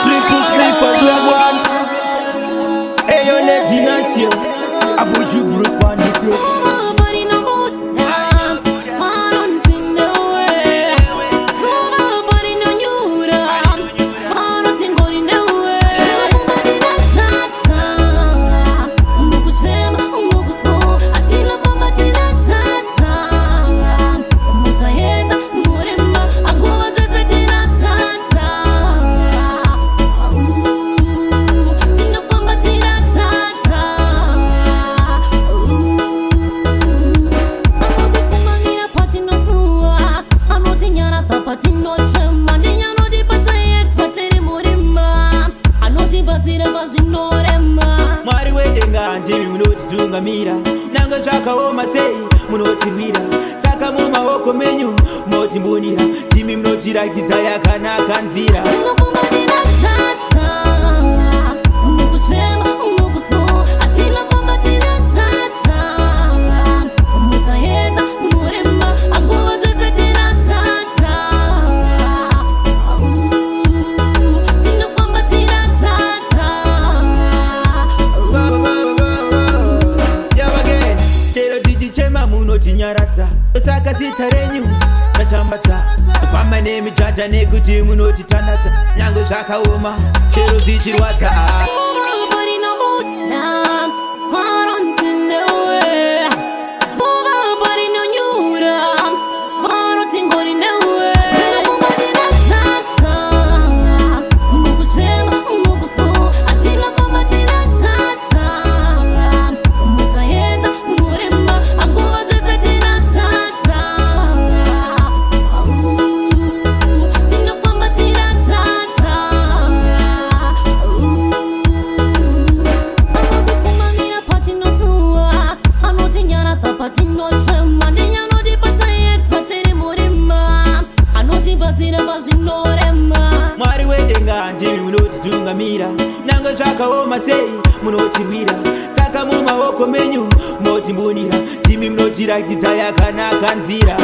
Triple split as well, one. Hey, yo, Nedinasio. I put you Bruce on the place. Mwari wedenga ndimi munotitungamira nanga zvakaoma sei munotimira saka mumaoko menyu motimbonera ndimi munotiratidza yakanaka nzira munoti saka zita renyu rashambadza kufamba nemijaja nekuti munotitandadza nyange zvakaoma chero zvichirwadza Mwari wedenga ndimi munotitungamira nanga zvakaoma sei munotirwira saka mumaoko menyu motimbonera ndimi munotiratidza yakanaka nzira